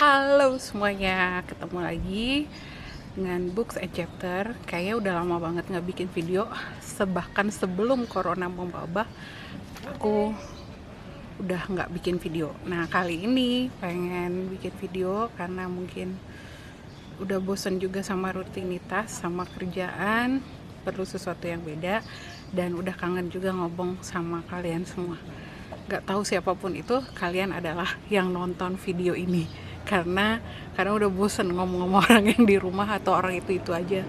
Halo semuanya, ketemu lagi dengan Books and Chapter. Kayaknya udah lama banget nggak bikin video. Bahkan sebelum corona membabah, aku udah nggak bikin video. Nah kali ini pengen bikin video karena mungkin udah bosen juga sama rutinitas, sama kerjaan, perlu sesuatu yang beda, dan udah kangen juga ngomong sama kalian semua. Gak tahu siapapun itu, kalian adalah yang nonton video ini karena udah bosen ngomong sama orang yang di rumah, atau orang itu aja,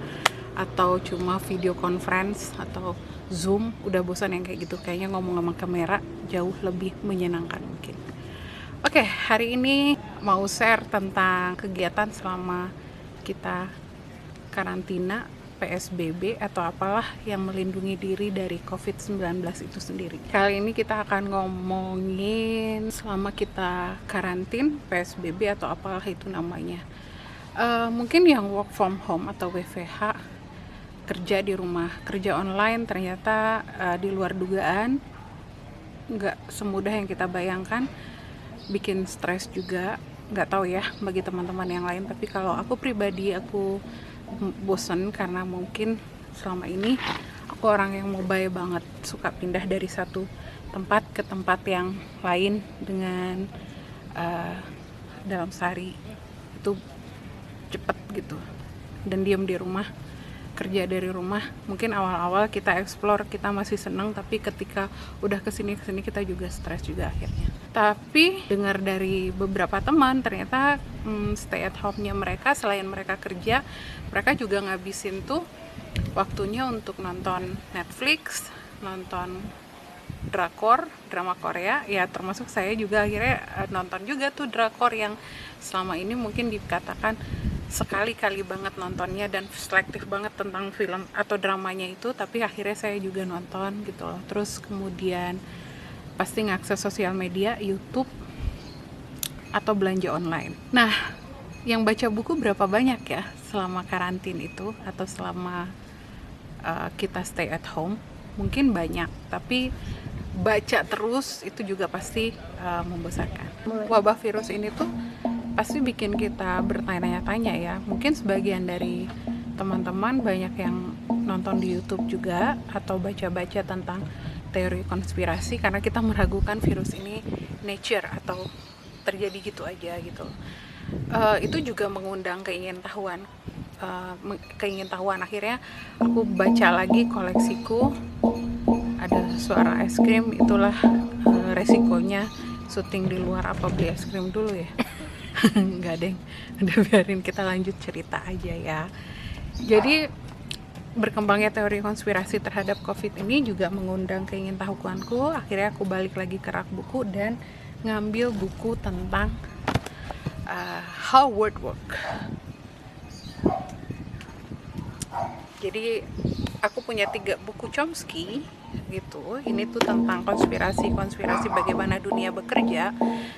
atau cuma video conference atau Zoom. Udah bosan yang kayak gitu, kayaknya ngomong sama kamera jauh lebih menyenangkan mungkin. Oke, hari ini mau share tentang kegiatan selama kita karantina, PSBB atau apalah yang melindungi diri dari COVID-19 itu sendiri. Kali ini kita akan ngomongin selama kita karantin, PSBB atau apalah itu namanya. Mungkin yang work from home atau WFH, kerja di rumah, kerja online, ternyata di luar dugaan, nggak semudah yang kita bayangkan, bikin stres juga. Nggak tahu ya bagi teman-teman yang lain, tapi kalau aku pribadi, aku bosen karena mungkin selama ini aku orang yang mobile banget, suka pindah dari satu tempat ke tempat yang lain dengan dalam sehari itu cepet gitu, dan diam di rumah, kerja dari rumah. Mungkin awal-awal kita explore, kita masih seneng, tapi ketika udah kesini kita juga stres juga akhirnya. Tapi dengar dari beberapa teman, ternyata stay at home-nya mereka, selain mereka kerja, mereka juga ngabisin tuh waktunya untuk nonton Netflix, nonton drama Korea. Ya termasuk saya juga akhirnya nonton juga tuh drakor yang selama ini mungkin dikatakan sekali-kali banget nontonnya dan selektif banget tentang film atau dramanya itu, tapi akhirnya saya juga nonton gitu loh. Terus kemudian pasti ngakses sosial media, YouTube, atau belanja online. Nah, yang baca buku berapa banyak ya selama karantin itu, atau selama kita stay at home? Mungkin banyak, tapi baca terus itu juga pasti membosankan. Wabah virus ini tuh pasti bikin kita bertanya-tanya ya. Mungkin sebagian dari teman-teman banyak yang nonton di YouTube juga, atau baca-baca tentang teori konspirasi, karena kita meragukan virus ini nature atau terjadi gitu aja gitu. Itu juga mengundang keingintahuan. Akhirnya aku baca lagi koleksiku, ada Suara Es Krim. Itulah resikonya syuting di luar. Apa beli es krim dulu ya? Enggak deng, udah biarin kita lanjut cerita aja ya. Jadi berkembangnya teori konspirasi terhadap COVID ini juga mengundang keingintahuanku. Akhirnya aku balik lagi ke rak buku dan ngambil buku tentang how world work. Jadi aku punya 3 buku Chomsky gitu. Ini tuh tentang konspirasi bagaimana dunia bekerja.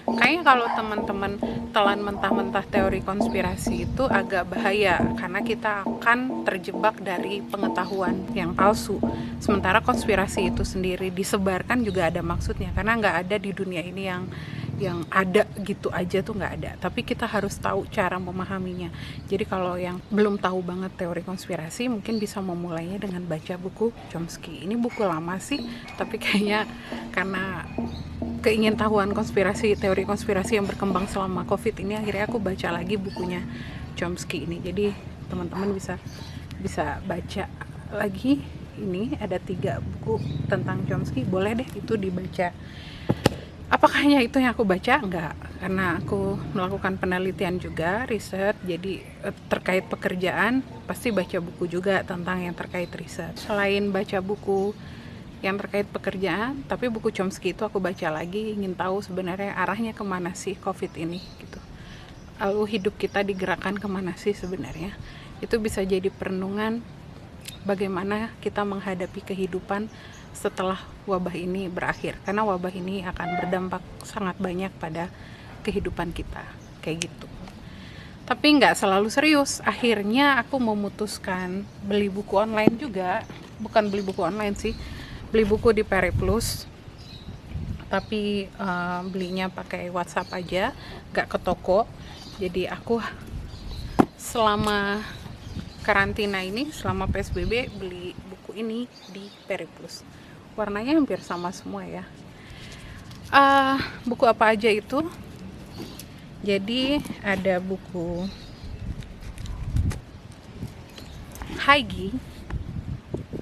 Kayaknya kalau teman-teman telan mentah-mentah teori konspirasi itu agak bahaya, karena kita akan terjebak dari pengetahuan yang palsu. Sementara konspirasi itu sendiri disebarkan juga ada maksudnya, karena nggak ada di dunia ini yang ada gitu aja tuh, nggak ada. Tapi kita harus tahu cara memahaminya. Jadi kalau yang belum tahu banget teori konspirasi, mungkin bisa memulainya dengan baca buku Chomsky. Ini buku lama sih, tapi kayaknya karena keingintahuan teori konspirasi yang berkembang selama COVID ini, akhirnya aku baca lagi bukunya Chomsky ini. Jadi teman-teman bisa baca lagi. Ini ada 3 buku tentang Chomsky, boleh deh itu dibaca. Apakah hanya itu yang aku baca? Enggak, karena aku melakukan penelitian juga, riset. Jadi terkait pekerjaan pasti baca buku juga tentang yang terkait riset. Selain baca buku yang terkait pekerjaan, tapi buku Chomsky itu aku baca lagi, ingin tahu sebenarnya arahnya kemana sih COVID ini gitu. Lalu hidup kita digerakkan kemana sih sebenarnya. Itu bisa jadi perenungan bagaimana kita menghadapi kehidupan setelah wabah ini berakhir, karena wabah ini akan berdampak sangat banyak pada kehidupan kita kayak gitu. Tapi nggak selalu serius. Akhirnya aku memutuskan beli buku online juga. Bukan beli buku online sih, beli buku di Periplus, tapi belinya pakai WhatsApp aja, nggak ke toko. Jadi aku selama karantina ini, selama PSBB, beli buku ini di Periplus. Warnanya hampir sama semua ya. Buku apa aja itu? Jadi ada buku Haigi.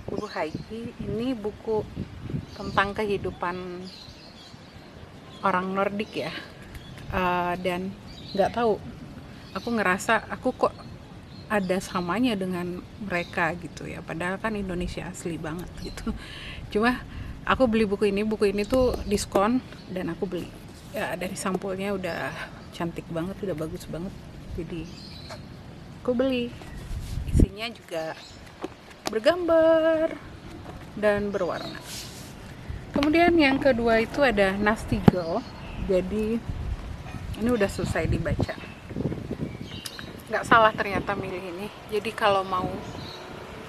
Buku Haigi ini buku tentang kehidupan orang Nordik ya. Dan nggak tahu, aku ngerasa aku kok ada samanya dengan mereka gitu ya, padahal kan Indonesia asli banget gitu. Cuma aku beli buku ini tuh diskon dan aku beli ya. Dari sampulnya udah cantik banget, udah bagus banget, jadi aku beli. Isinya juga bergambar dan berwarna. Kemudian yang kedua itu ada Nasty Girl. Jadi ini udah selesai dibaca. Nggak salah ternyata milih ini. Jadi kalau mau,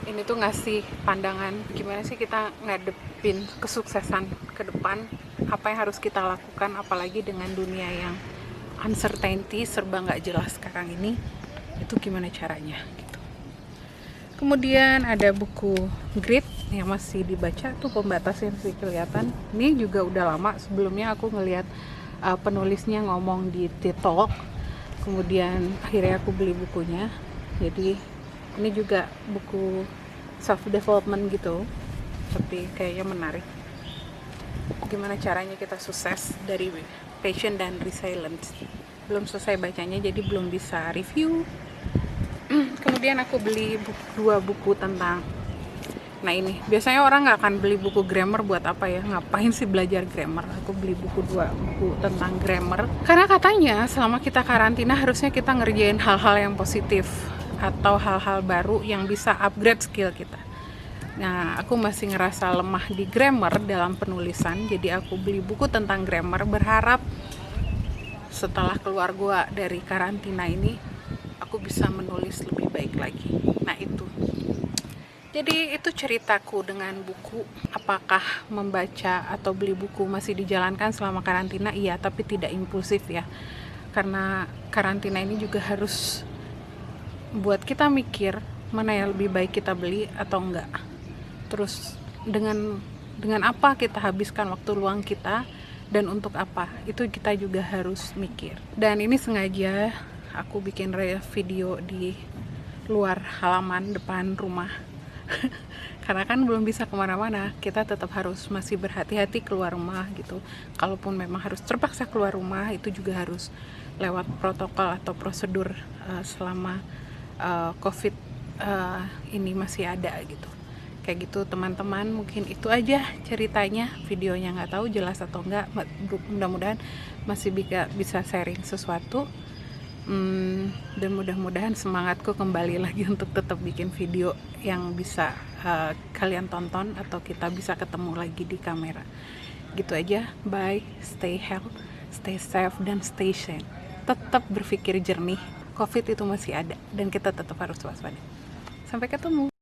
ini tuh ngasih pandangan gimana sih kita ngadepin kesuksesan ke depan, apa yang harus kita lakukan, apalagi dengan dunia yang uncertainty, serba nggak jelas sekarang ini, itu gimana caranya gitu. Kemudian ada buku Grit yang masih dibaca, tuh pembatasnya masih kelihatan. Ini juga udah lama, sebelumnya aku ngelihat penulisnya ngomong di TikTok, kemudian akhirnya aku beli bukunya. Jadi ini juga buku self development gitu, tapi kayaknya menarik. Gimana caranya kita sukses dari passion dan resilience. Belum selesai bacanya, jadi belum bisa review. Kemudian aku beli dua buku tentang, nah ini biasanya orang nggak akan beli buku grammar, buat apa ya, ngapain sih belajar grammar. Aku beli dua buku tentang grammar karena katanya selama kita karantina harusnya kita ngerjain hal-hal yang positif atau hal-hal baru yang bisa upgrade skill kita. Nah, aku masih ngerasa lemah di grammar dalam penulisan, jadi aku beli buku tentang grammar, berharap setelah keluar gua dari karantina ini aku bisa menulis lebih baik lagi. Nah itu. Jadi itu ceritaku dengan buku. Apakah membaca atau beli buku masih dijalankan selama karantina? Iya, tapi tidak impulsif ya. Karena karantina ini juga harus buat kita mikir mana yang lebih baik kita beli atau enggak. Terus dengan apa kita habiskan waktu luang kita dan untuk apa, itu kita juga harus mikir. Dan ini sengaja aku bikin video di luar halaman depan rumah karena kan belum bisa kemana-mana, kita tetap harus masih berhati-hati keluar rumah gitu. Kalaupun memang harus terpaksa keluar rumah, itu juga harus lewat protokol atau prosedur selama COVID ini masih ada gitu. Kayak gitu teman-teman, mungkin itu aja ceritanya. Videonya nggak tahu jelas atau enggak, mudah-mudahan masih bisa sharing sesuatu. Dan mudah-mudahan semangatku kembali lagi untuk tetap bikin video yang bisa kalian tonton atau kita bisa ketemu lagi di kamera. Gitu aja, bye, stay healthy, stay safe, dan stay sane. Tetap berpikir jernih, COVID itu masih ada dan kita tetap harus waspada. Sampai ketemu.